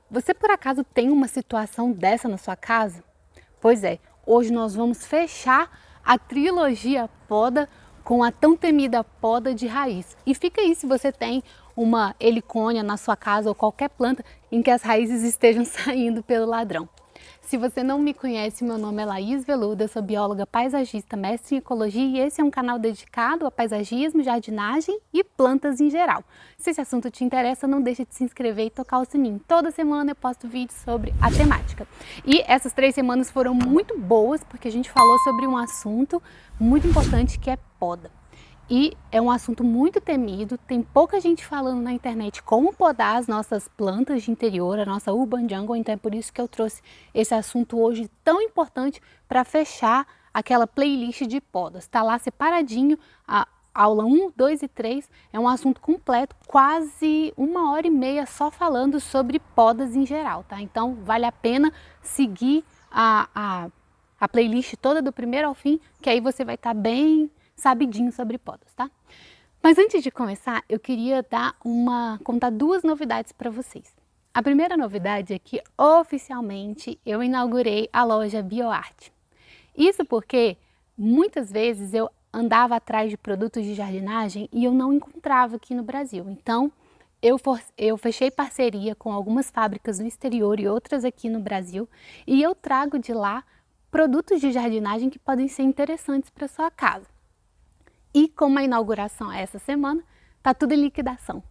Você por acaso tem uma situação dessa na sua casa? Pois é, hoje nós vamos fechar a trilogia poda com a tão temida poda de raiz. E fica aí se você tem uma helicônia na sua casa ou qualquer planta em que as raízes estejam saindo pelo ladrão. Se você não me conhece, meu nome é Laís Veluda, eu sou bióloga paisagista, mestre em ecologia e esse é um canal dedicado a paisagismo, jardinagem e plantas em geral. Se esse assunto te interessa, não deixe de se inscrever e tocar o sininho. Toda semana eu posto vídeos sobre a temática. E essas 3 semanas foram muito boas porque a gente falou sobre um assunto muito importante que é poda. E é um assunto muito temido, tem pouca gente falando na internet como podar as nossas plantas de interior, a nossa urban jungle, então é por isso que eu trouxe esse assunto hoje tão importante para fechar aquela playlist de podas. Está lá separadinho, a aula 1, 2 e 3, é um assunto completo, quase 1h30 só falando sobre podas em geral, tá? Então vale a pena seguir a playlist toda do primeiro ao fim, que aí você vai estar bem sabidinho sobre podas, tá? Mas antes de começar, eu queria contar 2 novidades para vocês. A primeira novidade é que oficialmente eu inaugurei a loja BioArt. Isso porque muitas vezes eu andava atrás de produtos de jardinagem e eu não encontrava aqui no Brasil. Então eu fechei parceria com algumas fábricas no exterior e outras aqui no Brasil e eu trago de lá produtos de jardinagem que podem ser interessantes para sua casa. E como a inauguração é essa semana, tá tudo em liquidação.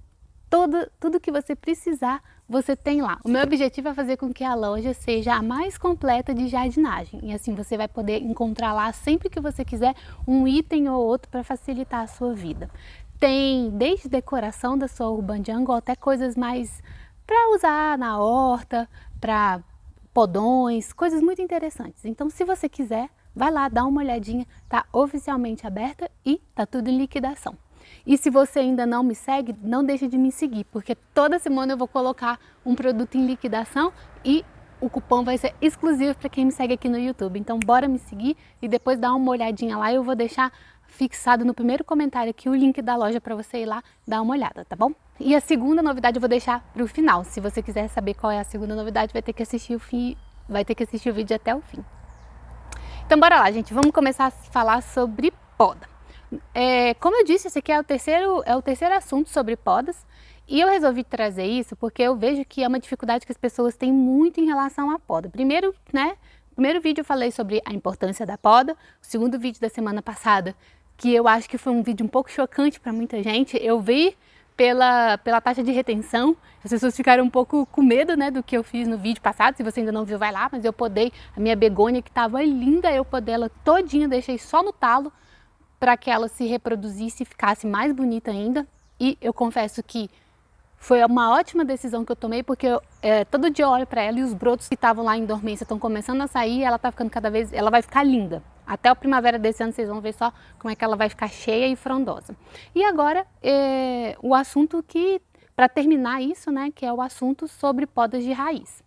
Tudo que você precisar, você tem lá. O meu objetivo é fazer com que a loja seja a mais completa de jardinagem. E assim você vai poder encontrar lá sempre que você quiser um item ou outro para facilitar a sua vida. Tem desde decoração da sua urban jungle até coisas mais para usar na horta, para podões, coisas muito interessantes. Então se você quiser, vai lá, dá uma olhadinha, tá oficialmente aberta e tá tudo em liquidação. E se você ainda não me segue, não deixe de me seguir, porque toda semana eu vou colocar um produto em liquidação e o cupom vai ser exclusivo para quem me segue aqui no YouTube. Então bora me seguir e depois dá uma olhadinha lá, eu vou deixar fixado no primeiro comentário aqui o link da loja para você ir lá dar uma olhada, tá bom? E a segunda novidade eu vou deixar para o final. Se você quiser saber qual é a segunda novidade, vai ter que assistir o vídeo até o fim. Então bora lá, gente, vamos começar a falar sobre poda. Como eu disse, esse aqui é o terceiro assunto sobre podas e eu resolvi trazer isso porque eu vejo que é uma dificuldade que as pessoas têm muito em relação à poda. Primeiro vídeo eu falei sobre a importância da poda, o segundo vídeo da semana passada, que eu acho que foi um vídeo um pouco chocante para muita gente, eu vi pela taxa de retenção, as pessoas ficaram um pouco com medo, né, do que eu fiz no vídeo passado. Se você ainda não viu, vai lá, mas eu podei a minha begônia que estava linda, eu podei ela todinha, deixei só no talo para que ela se reproduzisse e ficasse mais bonita ainda. E eu confesso que foi uma ótima decisão que eu tomei, porque todo dia eu olho para ela e os brotos que estavam lá em dormência estão começando a sair, ela tá ficando ela vai ficar linda. Até a primavera desse ano vocês vão ver só como é que ela vai ficar cheia e frondosa. E agora o assunto para terminar isso, né, que é o assunto sobre podas de raiz.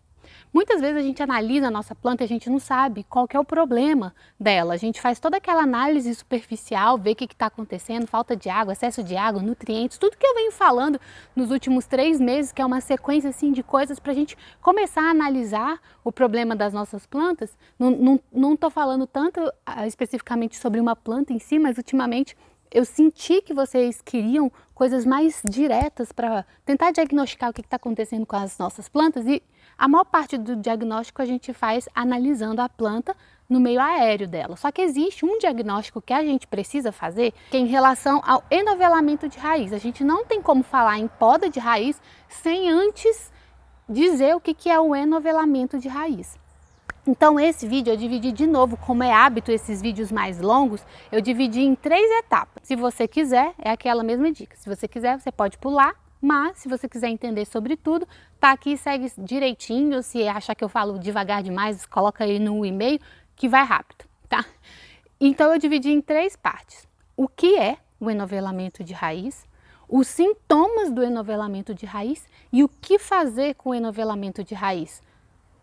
Muitas vezes a gente analisa a nossa planta e a gente não sabe qual que é o problema dela. A gente faz toda aquela análise superficial, vê o que está acontecendo, falta de água, excesso de água, nutrientes, tudo que eu venho falando nos últimos 3 meses, que é uma sequência assim, de coisas para a gente começar a analisar o problema das nossas plantas. Não estou falando tanto especificamente sobre uma planta em si, mas ultimamente eu senti que vocês queriam coisas mais diretas para tentar diagnosticar o que está acontecendo com as nossas plantas e a maior parte do diagnóstico a gente faz analisando a planta no meio aéreo dela. Só que existe um diagnóstico que a gente precisa fazer que é em relação ao enovelamento de raiz. A gente não tem como falar em poda de raiz sem antes dizer o que é o enovelamento de raiz. Então esse vídeo eu dividi de novo, como é hábito esses vídeos mais longos, eu dividi em 3 etapas. Se você quiser, é aquela mesma dica. Se você quiser, você pode pular, mas se você quiser entender sobre tudo, tá aqui, segue direitinho. Se achar que eu falo devagar demais, coloca aí no e-mail que vai rápido, tá? Então eu dividi em 3 partes. O que é o enovelamento de raiz, os sintomas do enovelamento de raiz e o que fazer com o enovelamento de raiz.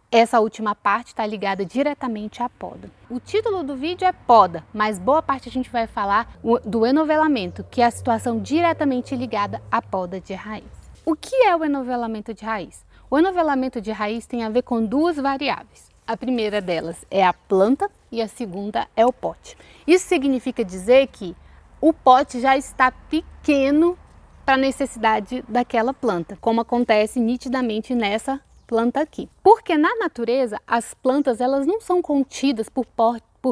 Essa última parte está ligada diretamente à poda. O título do vídeo é poda, mas boa parte a gente vai falar do enovelamento, que é a situação diretamente ligada à poda de raiz. O que é o enovelamento de raiz? O enovelamento de raiz tem a ver com duas variáveis. A primeira delas é a planta e a segunda é o pote. Isso significa dizer que o pote já está pequeno para a necessidade daquela planta, como acontece nitidamente nessa planta aqui. Porque na natureza as plantas elas não são contidas por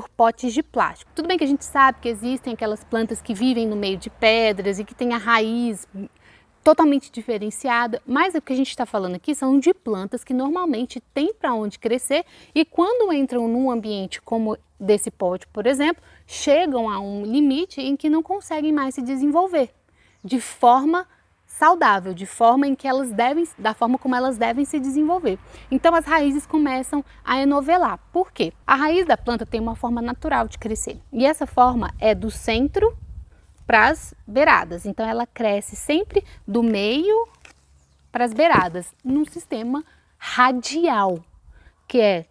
potes de plástico. Tudo bem que a gente sabe que existem aquelas plantas que vivem no meio de pedras e que têm a raiz totalmente diferenciada, mas o que a gente está falando aqui são de plantas que normalmente têm para onde crescer e quando entram num ambiente como desse pote, por exemplo, chegam a um limite em que não conseguem mais se desenvolver de forma saudável, de forma em que elas devem, da forma como elas devem se desenvolver. Então as raízes começam a enovelar. Por quê? A raiz da planta tem uma forma natural de crescer e essa forma é do centro para as beiradas. Então ela cresce sempre do meio para as beiradas, num sistema radial, que é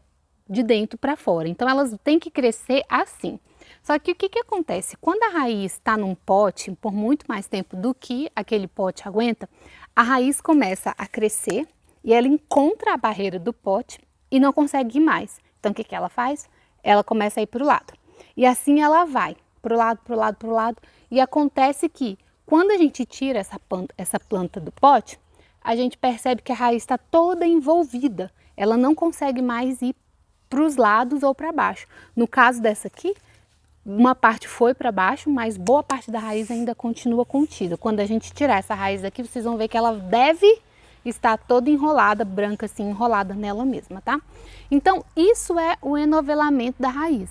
de dentro para fora. Então elas têm que crescer assim. Só que o que acontece? Quando a raiz está num pote por muito mais tempo do que aquele pote aguenta, a raiz começa a crescer e ela encontra a barreira do pote e não consegue ir mais. Então o que ela faz? Ela começa a ir para o lado. E assim ela vai para o lado, para o lado, para o lado. E acontece que quando a gente tira essa planta do pote, a gente percebe que a raiz está toda envolvida. Ela não consegue mais ir para os lados ou para baixo. No caso dessa aqui, uma parte foi para baixo, mas boa parte da raiz ainda continua contida. Quando a gente tirar essa raiz daqui, vocês vão ver que ela deve estar toda enrolada, branca assim, enrolada nela mesma, tá? Então, isso é o enovelamento da raiz.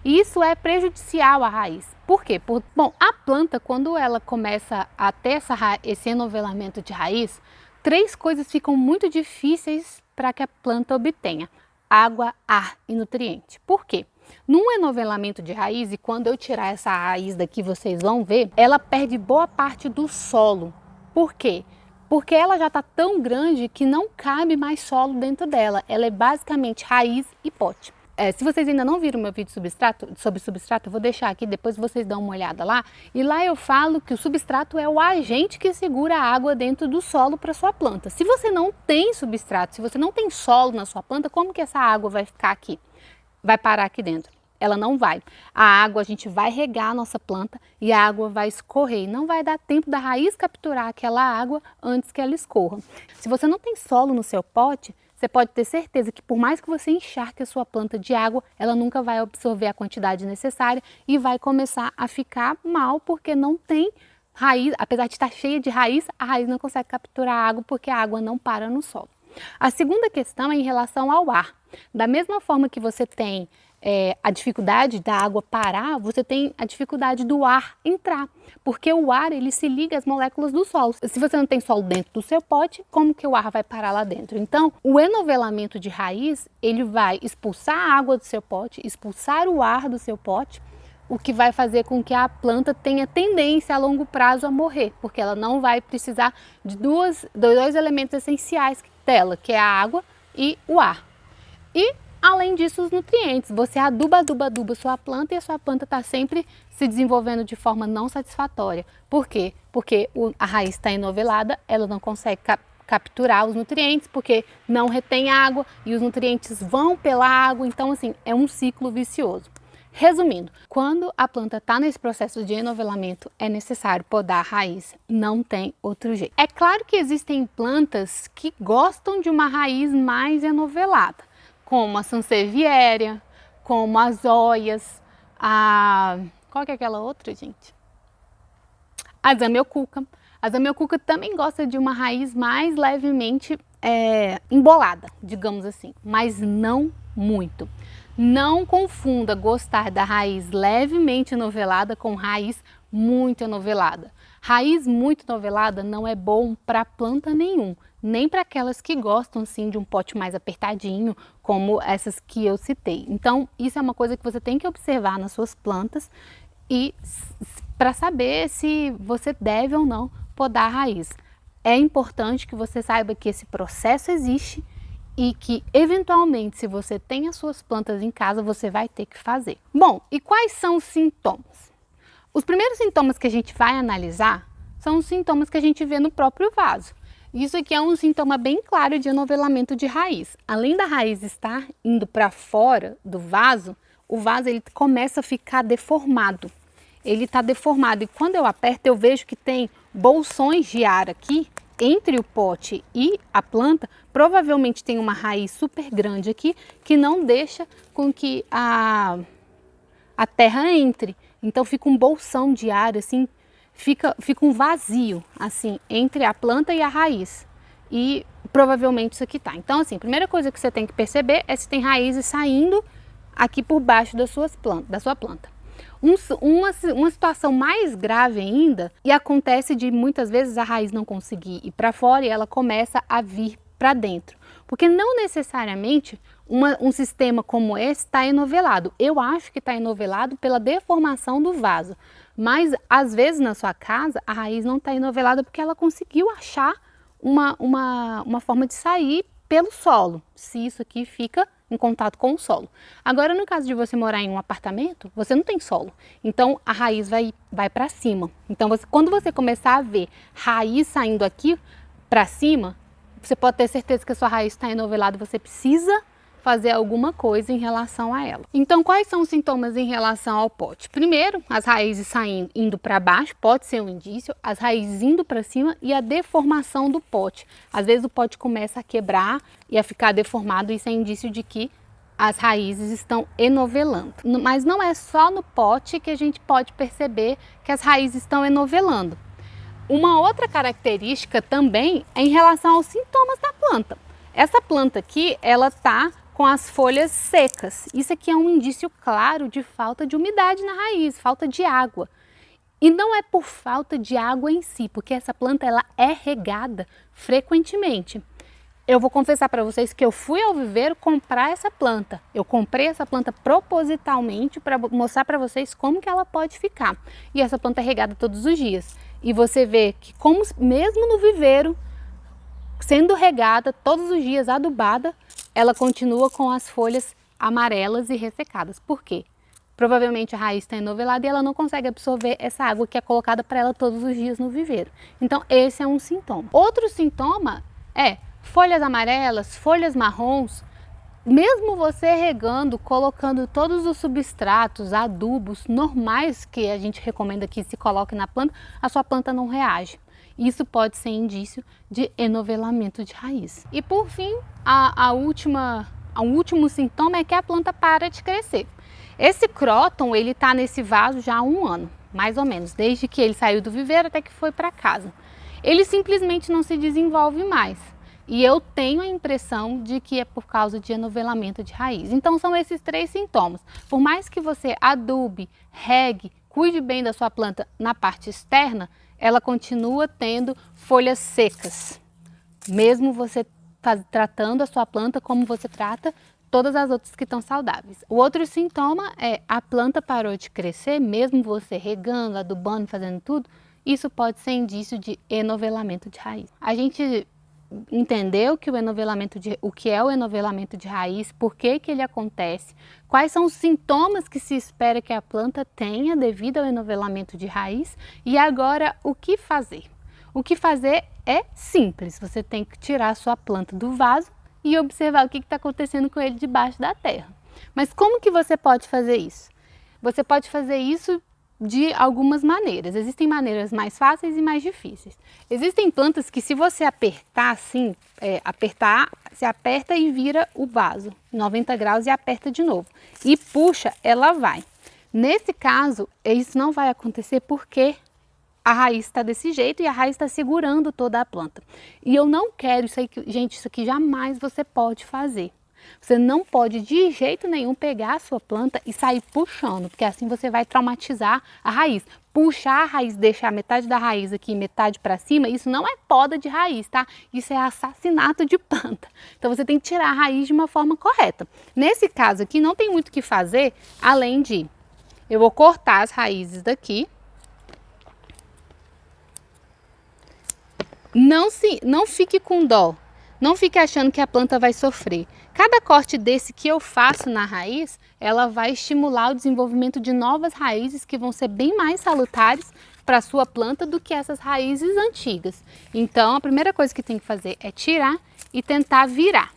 E isso é prejudicial à raiz. Por quê? Bom, a planta, quando ela começa a ter esse enovelamento de raiz, três coisas ficam muito difíceis para que a planta obtenha: água, ar e nutriente. Por quê? Num enovelamento de raiz, e quando eu tirar essa raiz daqui, vocês vão ver, ela perde boa parte do solo. Por quê? Porque ela já está tão grande que não cabe mais solo dentro dela. Ela é basicamente raiz e pote. Se vocês ainda não viram meu vídeo sobre substrato, eu vou deixar aqui, depois vocês dão uma olhada lá. E lá eu falo que o substrato é o agente que segura a água dentro do solo para sua planta. Se você não tem substrato, se você não tem solo na sua planta, como que essa água vai ficar aqui? Vai parar aqui dentro? Ela não vai. A água, a gente vai regar a nossa planta e a água vai escorrer. Não vai dar tempo da raiz capturar aquela água antes que ela escorra. Se você não tem solo no seu pote, você pode ter certeza que por mais que você encharque a sua planta de água, ela nunca vai absorver a quantidade necessária e vai começar a ficar mal porque não tem raiz. Apesar de estar cheia de raiz, a raiz não consegue capturar a água porque a água não para no solo. A segunda questão é em relação ao ar. Da mesma forma que você tem a dificuldade da água parar, você tem a dificuldade do ar entrar, porque o ar ele se liga às moléculas do solo. Se você não tem solo dentro do seu pote, como que o ar vai parar lá dentro? Então, o enovelamento de raiz, ele vai expulsar a água do seu pote, expulsar o ar do seu pote, o que vai fazer com que a planta tenha tendência a longo prazo a morrer, porque ela não vai precisar de dois elementos essenciais dela, que é a água e o ar. E além disso, os nutrientes. Você aduba sua planta e a sua planta está sempre se desenvolvendo de forma não satisfatória. Por quê? Porque a raiz está enovelada, ela não consegue capturar os nutrientes, porque não retém água e os nutrientes vão pela água. Então, assim, é um ciclo vicioso. Resumindo, quando a planta está nesse processo de enovelamento, é necessário podar a raiz, não tem outro jeito. É claro que existem plantas que gostam de uma raiz mais enovelada, como a sansevieria, como as zoias, qual que é aquela outra, gente? A zamioculca. A zamioculca também gosta de uma raiz mais levemente embolada, digamos assim, mas não muito. Não confunda gostar da raiz levemente enovelada com raiz muito enovelada. Raiz muito enovelada não é bom para planta nenhum, nem para aquelas que gostam sim de um pote mais apertadinho, como essas que eu citei. Então, isso é uma coisa que você tem que observar nas suas plantas e para saber se você deve ou não podar a raiz. É importante que você saiba que esse processo existe e que, eventualmente, se você tem as suas plantas em casa, você vai ter que fazer. Bom, e quais são os sintomas? Os primeiros sintomas que a gente vai analisar são os sintomas que a gente vê no próprio vaso. Isso aqui é um sintoma bem claro de enovelamento de raiz. Além da raiz estar indo para fora do vaso, o vaso ele começa a ficar deformado. Ele está deformado e quando eu aperto eu vejo que tem bolsões de ar aqui entre o pote e a planta. Provavelmente tem uma raiz super grande aqui que não deixa com que a terra entre. Então fica um bolsão de ar assim, fica um vazio assim entre a planta e a raiz. E provavelmente isso aqui tá. Então assim, a primeira coisa que você tem que perceber é se tem raízes saindo aqui por baixo da sua planta. Uma situação mais grave ainda, e acontece de muitas vezes a raiz não conseguir ir para fora e ela começa a vir para dentro. Porque não necessariamente um sistema como esse está enovelado. Eu acho que está enovelado pela deformação do vaso. Mas às vezes na sua casa a raiz não está enovelada porque ela conseguiu achar uma forma de sair pelo solo, se isso aqui fica em contato com o solo. Agora, no caso de você morar em um apartamento, você não tem solo, então a raiz vai para cima. Então, quando você começar a ver raiz saindo aqui para cima, você pode ter certeza que a sua raiz está enovelada, você precisa fazer alguma coisa em relação a ela. Então, quais são os sintomas em relação ao pote? Primeiro, as raízes saindo, indo para baixo, pode ser um indício, as raízes indo para cima e a deformação do pote. Às vezes o pote começa a quebrar e a ficar deformado, isso é indício de que as raízes estão enovelando. Mas não é só no pote que a gente pode perceber que as raízes estão enovelando. Uma outra característica também é em relação aos sintomas da planta. Essa planta aqui, ela tá com as folhas secas. Isso aqui é um indício claro de falta de umidade na raiz, falta de água. E não é por falta de água em si, porque essa planta ela é regada frequentemente. Eu vou confessar para vocês que eu fui ao viveiro comprar essa planta. Eu comprei essa planta propositalmente para mostrar para vocês como que ela pode ficar. E essa planta é regada todos os dias. E você vê que como mesmo no viveiro, sendo regada todos os dias, adubada, ela continua com as folhas amarelas e ressecadas. Por quê? Provavelmente a raiz está enovelada e ela não consegue absorver essa água que é colocada para ela todos os dias no viveiro. Então esse é um sintoma. Outro sintoma é folhas amarelas, folhas marrons. Mesmo você regando, colocando todos os substratos, adubos normais que a gente recomenda que se coloque na planta, a sua planta não reage. Isso pode ser indício de enovelamento de raiz. E por fim, o último sintoma é que a planta para de crescer. Esse cróton, ele está nesse vaso já há 1 ano, mais ou menos, desde que ele saiu do viveiro até que foi para casa. Ele simplesmente não se desenvolve mais. E eu tenho a impressão de que é por causa de enovelamento de raiz. Então são esses 3 sintomas. Por mais que você adube, regue, cuide bem da sua planta na parte externa, ela continua tendo folhas secas, mesmo você tratando a sua planta como você trata todas as outras que estão saudáveis. O outro sintoma é a planta parou de crescer, mesmo você regando, adubando, fazendo tudo, isso pode ser indício de enovelamento de raiz. A gente entendeu que o que é o enovelamento de raiz, por que ele acontece, quais são os sintomas que se espera que a planta tenha devido ao enovelamento de raiz e agora o que fazer? O que fazer é simples, você tem que tirar a sua planta do vaso e observar o que está acontecendo com ele debaixo da terra. Mas como que você pode fazer isso? Você pode fazer isso de algumas maneiras. Existem maneiras mais fáceis e mais difíceis. Existem plantas que se você apertar assim, você aperta e vira o vaso 90 graus e aperta de novo. E puxa, ela vai. Nesse caso, isso não vai acontecer porque a raiz está desse jeito e a raiz está segurando toda a planta. E eu não quero isso aí, gente, isso aqui jamais você pode fazer. Você não pode de jeito nenhum pegar a sua planta e sair puxando, porque assim você vai traumatizar a raiz. Puxar a raiz, deixar metade da raiz aqui e metade para cima, isso não é poda de raiz, tá? Isso é assassinato de planta. Então você tem que tirar a raiz de uma forma correta. Nesse caso aqui não tem muito o que fazer, além de eu vou cortar as raízes daqui. Não fique com dó. Não fique achando que a planta vai sofrer. Cada corte desse que eu faço na raiz, ela vai estimular o desenvolvimento de novas raízes que vão ser bem mais salutares para a sua planta do que essas raízes antigas. Então, a primeira coisa que tem que fazer é tirar e tentar virar.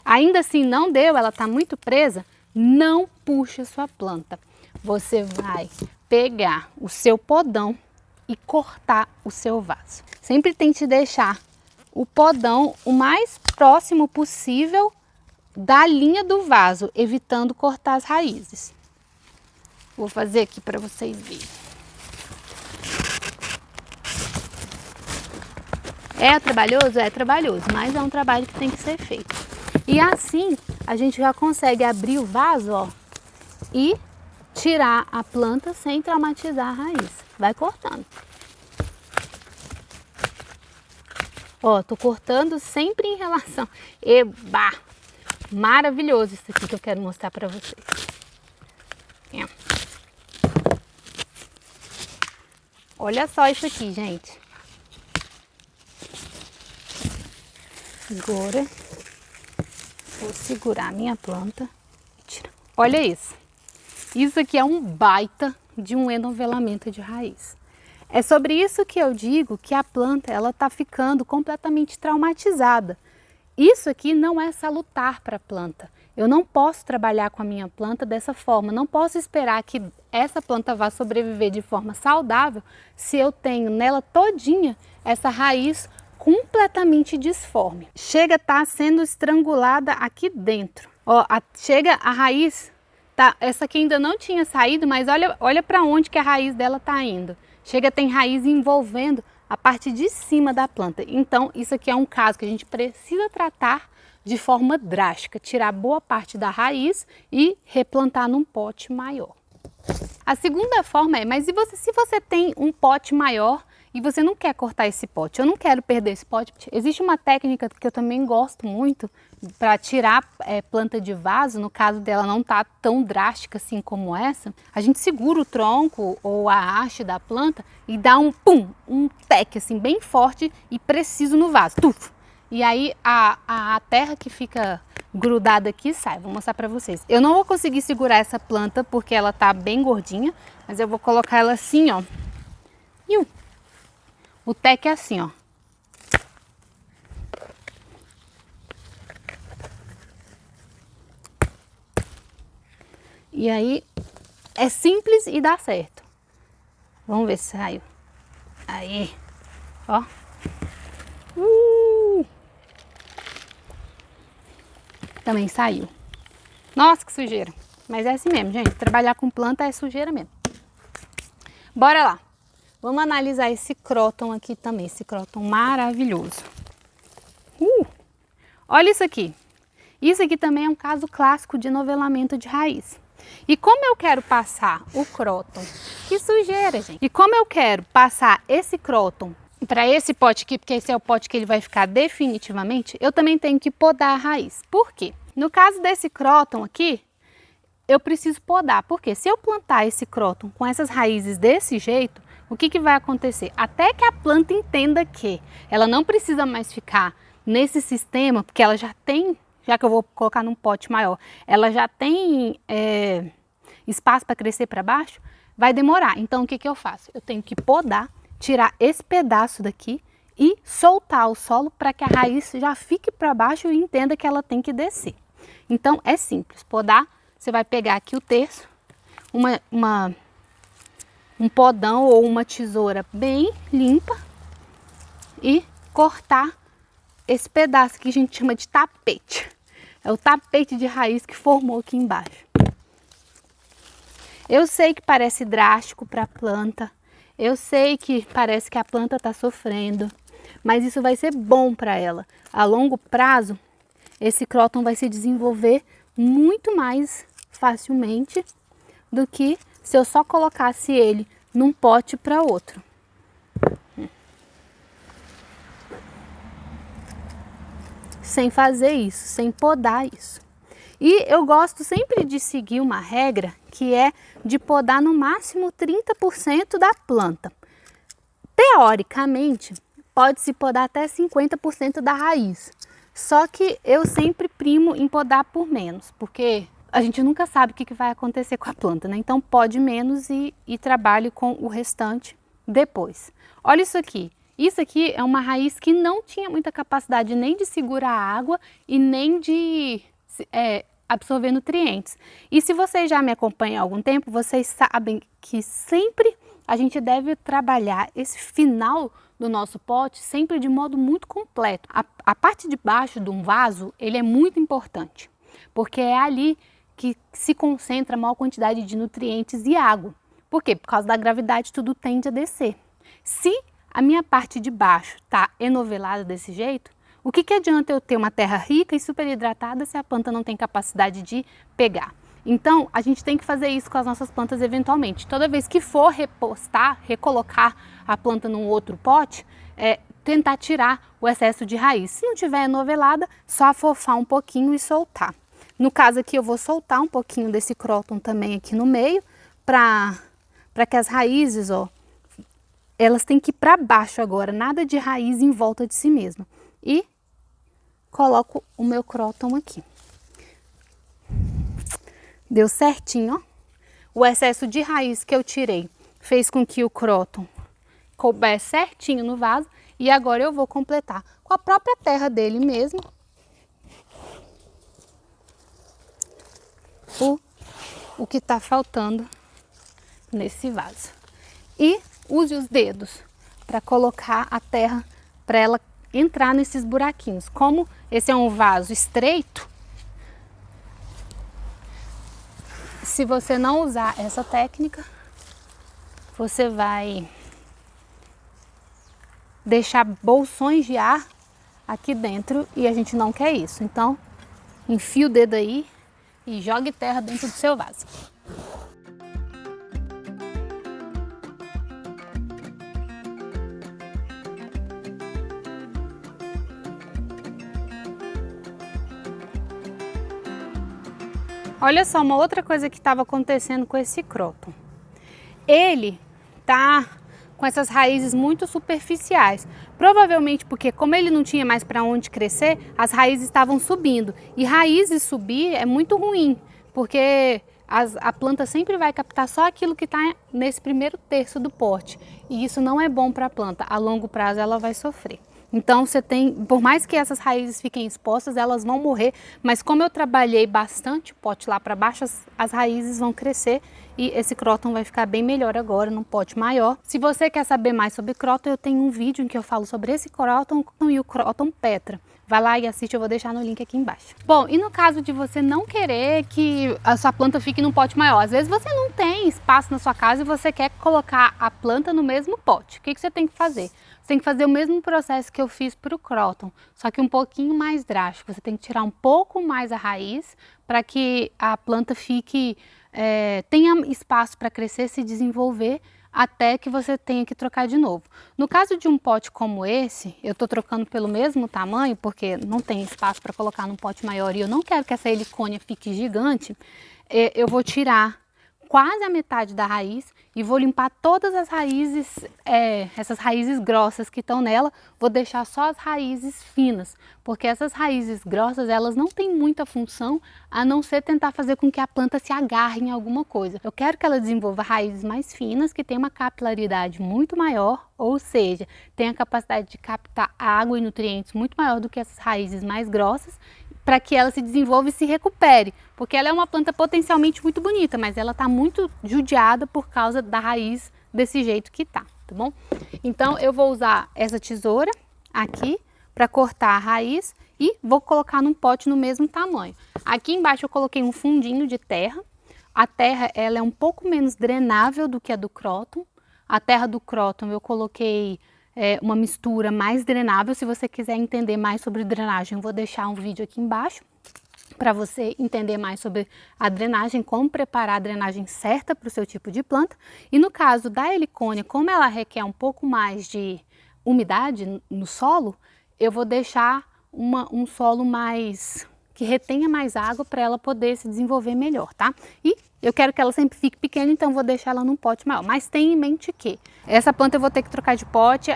Ainda assim não deu, ela está muito presa, não puxa a sua planta. Você vai pegar o seu podão e cortar o seu vaso. Sempre tente deixar o podão o mais próximo possível da linha do vaso, evitando cortar as raízes. Vou fazer aqui para vocês verem. É trabalhoso? É trabalhoso, mas é um trabalho que tem que ser feito. E assim a gente já consegue abrir o vaso, ó, e tirar a planta sem traumatizar a raiz. Vai cortando. Ó, tô cortando sempre em relação. Eba! Maravilhoso isso aqui que eu quero mostrar para vocês. É. Olha só isso aqui, gente. Agora vou segurar a minha planta e tirar. Olha isso. Isso aqui é um baita de um enovelamento de raiz. É sobre isso que eu digo que a planta ela está ficando completamente traumatizada. Isso aqui não é salutar para a planta. Eu não posso trabalhar com a minha planta dessa forma. Não posso esperar que essa planta vá sobreviver de forma saudável se eu tenho nela todinha essa raiz completamente disforme. Chega a estar sendo estrangulada aqui dentro. Ó, chega a raiz, tá, essa aqui ainda não tinha saído, mas olha para onde que a raiz dela está indo. Chega, tem raiz envolvendo a parte de cima da planta. Então, isso aqui é um caso que a gente precisa tratar de forma drástica, tirar boa parte da raiz e replantar num pote maior. A segunda forma é, mas se você tem um pote maior e você não quer cortar esse pote, eu não quero perder esse pote. Existe uma técnica que eu também gosto muito para tirar planta de vaso, no caso dela não tá tão drástica assim como essa. A gente segura o tronco ou a haste da planta e dá um pum, um teque assim bem forte e preciso no vaso. Tuf! E aí a terra que fica grudada aqui sai. Vou mostrar para vocês. Eu não vou conseguir segurar essa planta porque ela tá bem gordinha, mas eu vou colocar ela assim, ó. O teco é assim, ó. E aí é simples e dá certo. Vamos ver se saiu. Aí, ó. Também saiu. Nossa, que sujeira. Mas é assim mesmo, gente. Trabalhar com planta é sujeira mesmo. Bora lá. Vamos analisar esse cróton aqui também. Esse cróton maravilhoso. Olha isso aqui. Isso aqui também é um caso clássico de novelamento de raiz. E como eu quero passar o cróton... Que sujeira, gente. E como eu quero passar esse cróton para esse pote aqui, porque esse é o pote que ele vai ficar definitivamente, eu também tenho que podar a raiz. Por quê? No caso desse cróton aqui, eu preciso podar. Porque se eu plantar esse cróton com essas raízes desse jeito, o que vai acontecer? Até que a planta entenda que ela não precisa mais ficar nesse sistema, porque ela já tem, já que eu vou colocar num pote maior, ela já tem espaço para crescer para baixo, vai demorar. Então o que eu faço? Eu tenho que podar, tirar esse pedaço daqui e soltar o solo para que a raiz já fique para baixo e entenda que ela tem que descer. Então é simples, podar, você vai pegar aqui o terço, um podão ou uma tesoura bem limpa e cortar esse pedaço que a gente chama de tapete. É o tapete de raiz que formou aqui embaixo. Eu sei que parece drástico para a planta, eu sei que parece que a planta está sofrendo, mas isso vai ser bom para ela. A longo prazo, esse cróton vai se desenvolver muito mais facilmente do que se eu só colocasse ele num pote para outro. Sem fazer isso, sem podar isso. E eu gosto sempre de seguir uma regra que é de podar no máximo 30% da planta. Teoricamente, pode-se podar até 50% da raiz. Só que eu sempre primo em podar por menos, porque a gente nunca sabe o que vai acontecer com a planta, né? Então pode menos e trabalhe com o restante depois. Olha isso aqui. Isso aqui é uma raiz que não tinha muita capacidade nem de segurar a água e nem de absorver nutrientes. E se vocês já me acompanham há algum tempo, vocês sabem que sempre a gente deve trabalhar esse final do nosso pote sempre de modo muito completo. A parte de baixo de um vaso, ele é muito importante, porque é ali que se concentra a maior quantidade de nutrientes e água. Por quê? Por causa da gravidade tudo tende a descer. Se a minha parte de baixo está enovelada desse jeito, o que adianta eu ter uma terra rica e super hidratada se a planta não tem capacidade de pegar? Então, a gente tem que fazer isso com as nossas plantas eventualmente. Toda vez que for repostar, recolocar a planta num outro pote, tentar tirar o excesso de raiz. Se não tiver enovelada, só afofar um pouquinho e soltar. No caso aqui, eu vou soltar um pouquinho desse cróton também aqui no meio, para que as raízes, ó, elas têm que ir para baixo agora, nada de raiz em volta de si mesma. E coloco o meu cróton aqui. Deu certinho, ó. O excesso de raiz que eu tirei fez com que o cróton coubesse certinho no vaso. E agora eu vou completar com a própria terra dele mesmo o que está faltando nesse vaso. E use os dedos para colocar a terra para ela entrar nesses buraquinhos. Como esse é um vaso estreito, se você não usar essa técnica, você vai deixar bolsões de ar aqui dentro e a gente não quer isso. Então, enfia o dedo aí e jogue terra dentro do seu vaso. Olha só, uma outra coisa que estava acontecendo com esse cróton. Ele tá com essas raízes muito superficiais. Provavelmente porque, como ele não tinha mais para onde crescer, as raízes estavam subindo. E raízes subir é muito ruim, porque a planta sempre vai captar só aquilo que está nesse primeiro terço do pote. E isso não é bom para a planta. A longo prazo ela vai sofrer. Então você tem, por mais que essas raízes fiquem expostas, elas vão morrer, mas como eu trabalhei bastante o pote lá para baixo, as raízes vão crescer e esse cróton vai ficar bem melhor agora num pote maior. Se você quer saber mais sobre cróton, eu tenho um vídeo em que eu falo sobre esse cróton e o cróton Petra. Vai lá e assiste, eu vou deixar no link aqui embaixo. Bom, e no caso de você não querer que a sua planta fique num pote maior, às vezes você não tem espaço na sua casa e você quer colocar a planta no mesmo pote. O que você tem que fazer? Você tem que fazer o mesmo processo que eu fiz para o cróton, só que um pouquinho mais drástico. Você tem que tirar um pouco mais a raiz para que a planta fique, tenha espaço para crescer, se desenvolver, até que você tenha que trocar de novo. No caso de um pote como esse, eu estou trocando pelo mesmo tamanho, porque não tem espaço para colocar num pote maior e eu não quero que essa helicônia fique gigante, eu vou tirar quase a metade da raiz e vou limpar todas as raízes, essas raízes grossas que estão nela, vou deixar só as raízes finas, porque essas raízes grossas, elas não têm muita função a não ser tentar fazer com que a planta se agarre em alguma coisa. Eu quero que ela desenvolva raízes mais finas, que tenham uma capilaridade muito maior, ou seja, tenha a capacidade de captar água e nutrientes muito maior do que essas raízes mais grossas, para que ela se desenvolva e se recupere, porque ela é uma planta potencialmente muito bonita, mas ela está muito judiada por causa da raiz desse jeito que tá bom? Então eu vou usar essa tesoura aqui para cortar a raiz e vou colocar num pote no mesmo tamanho. Aqui embaixo eu coloquei um fundinho de terra. A terra ela é um pouco menos drenável do que a do cróton. A terra do cróton eu coloquei uma mistura mais drenável. Se você quiser entender mais sobre drenagem, eu vou deixar um vídeo aqui embaixo para você entender mais sobre a drenagem, como preparar a drenagem certa para o seu tipo de planta. E no caso da helicônia, como ela requer um pouco mais de umidade no solo, eu vou deixar um solo mais que retenha mais água para ela poder se desenvolver melhor, tá? E eu quero que ela sempre fique pequena, então vou deixar ela num pote maior. Mas tenha em mente que essa planta eu vou ter que trocar de pote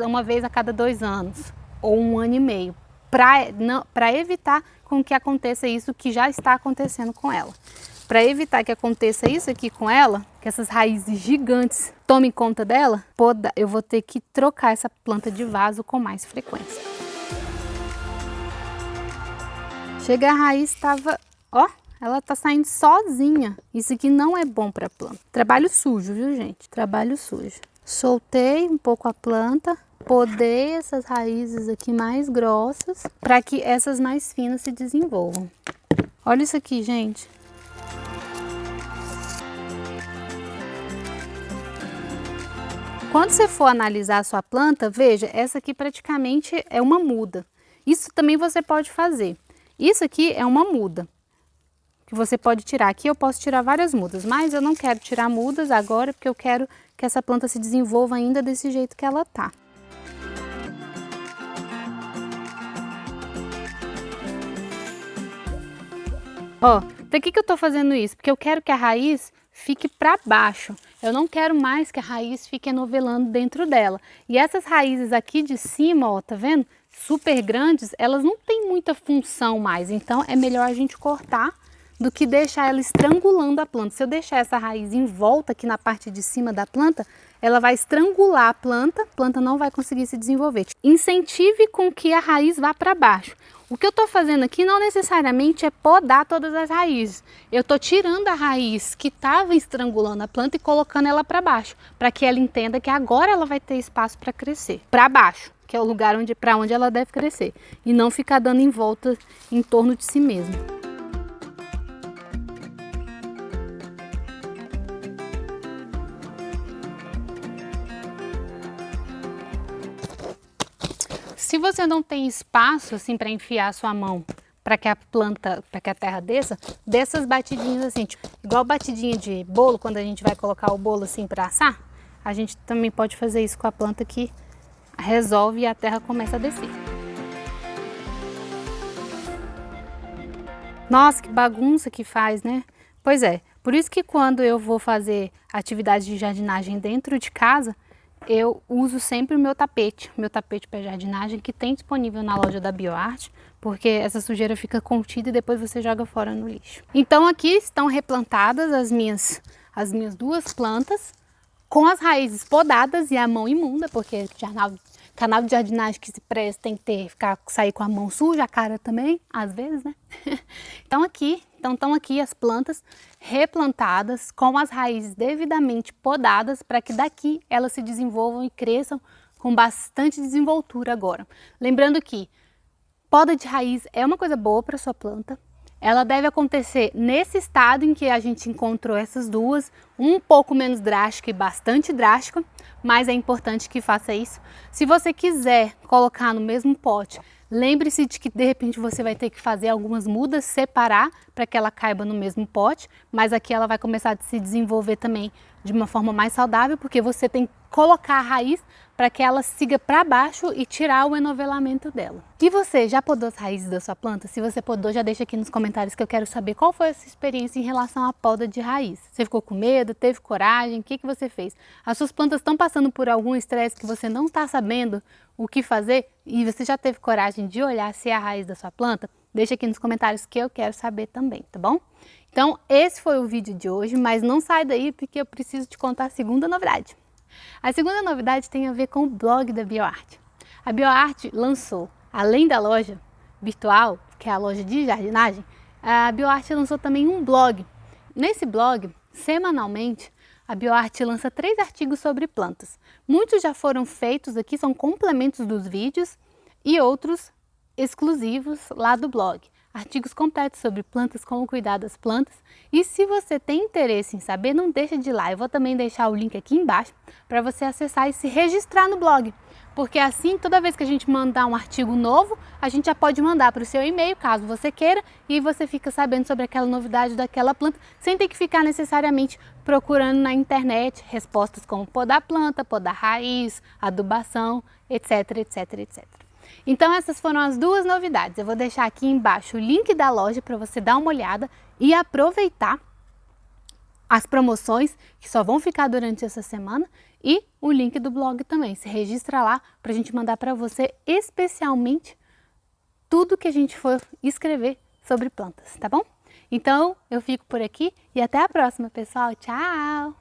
uma vez a cada 2 anos ou 1 ano e meio. para evitar com que aconteça isso que já está acontecendo com ela. Para evitar que aconteça isso aqui com ela, que essas raízes gigantes tomem conta dela, eu vou ter que trocar essa planta de vaso com mais frequência. Chega a raiz, ó, ela tá saindo sozinha. Isso aqui não é bom para a planta. Trabalho sujo, viu, gente? Trabalho sujo. Soltei um pouco a planta, podei essas raízes aqui mais grossas para que essas mais finas se desenvolvam. Olha isso aqui, gente. Quando você for analisar a sua planta, veja, essa aqui praticamente é uma muda. Isso também você pode fazer. Isso aqui é uma muda que você pode tirar. Aqui eu posso tirar várias mudas, mas eu não quero tirar mudas agora porque eu quero que essa planta se desenvolva ainda desse jeito que ela tá. Ó, por que eu tô fazendo isso? Porque eu quero que a raiz fique para baixo. Eu não quero mais que a raiz fique enovelando dentro dela. E essas raízes aqui de cima, ó, tá vendo? Super grandes, elas não têm muita função mais. Então é melhor a gente cortar do que deixar ela estrangulando a planta. Se eu deixar essa raiz em volta aqui na parte de cima da planta, ela vai estrangular a planta não vai conseguir se desenvolver. Incentive com que a raiz vá para baixo. O que eu estou fazendo aqui não necessariamente é podar todas as raízes. Eu estou tirando a raiz que estava estrangulando a planta e colocando ela para baixo, para que ela entenda que agora ela vai ter espaço para crescer. Para baixo, que é o lugar para onde ela deve crescer. E não ficar dando em volta em torno de si mesma. Se você não tem espaço assim para enfiar a sua mão para que a planta, para que a terra desça, dessas batidinhas assim, tipo, igual batidinha de bolo, quando a gente vai colocar o bolo assim para assar, a gente também pode fazer isso com a planta que resolve e a terra começa a descer. Nossa, que bagunça que faz, né? Pois é, por isso que quando eu vou fazer atividade de jardinagem dentro de casa, eu uso sempre o meu tapete para jardinagem que tem disponível na loja da BioArt, porque essa sujeira fica contida e depois você joga fora no lixo. Então aqui estão replantadas as minhas duas plantas com as raízes podadas e a mão imunda, porque canal de jardinagem que se presta tem que sair com a mão suja, a cara também, às vezes, né? Então estão aqui as plantas replantadas com as raízes devidamente podadas para que daqui elas se desenvolvam e cresçam com bastante desenvoltura agora. Lembrando que poda de raiz é uma coisa boa para sua planta. Ela deve acontecer nesse estado em que a gente encontrou essas duas, um pouco menos drástica e bastante drástica, mas é importante que faça isso. Se você quiser colocar no mesmo pote, lembre-se de que de repente você vai ter que fazer algumas mudas, separar para que ela caiba no mesmo pote, mas aqui ela vai começar a se desenvolver também de uma forma mais saudável, porque você tem que colocar a raiz para que ela siga para baixo e tirar o enovelamento dela. E você, já podou as raízes da sua planta? Se você podou, já deixa aqui nos comentários que eu quero saber qual foi a sua experiência em relação à poda de raiz. Você ficou com medo? Teve coragem? O que você fez? As suas plantas estão passando por algum estresse que você não está sabendo o que fazer? E você já teve coragem de olhar se é a raiz da sua planta? Deixa aqui nos comentários que eu quero saber também, tá bom? Então, esse foi o vídeo de hoje, mas não sai daí porque eu preciso te contar a segunda novidade. A segunda novidade tem a ver com o blog da BioArt. A BioArt lançou, além da loja virtual, que é a loja de jardinagem, a BioArt lançou também um blog. Nesse blog, semanalmente, a BioArt lança 3 artigos sobre plantas. Muitos já foram feitos aqui, são complementos dos vídeos, e outros exclusivos lá do blog. Artigos completos sobre plantas, como cuidar das plantas. E se você tem interesse em saber, não deixa de ir lá. Eu vou também deixar o link aqui embaixo para você acessar e se registrar no blog. Porque assim, toda vez que a gente mandar um artigo novo, a gente já pode mandar para o seu e-mail, caso você queira, e você fica sabendo sobre aquela novidade daquela planta, sem ter que ficar necessariamente procurando na internet respostas como podar planta, podar raiz, adubação, etc, etc, etc. Então essas foram as 2 novidades. Eu vou deixar aqui embaixo o link da loja para você dar uma olhada e aproveitar as promoções que só vão ficar durante essa semana e o link do blog também. Se registra lá para a gente mandar para você especialmente tudo que a gente for escrever sobre plantas, tá bom? Então, eu fico por aqui e até a próxima, pessoal. Tchau!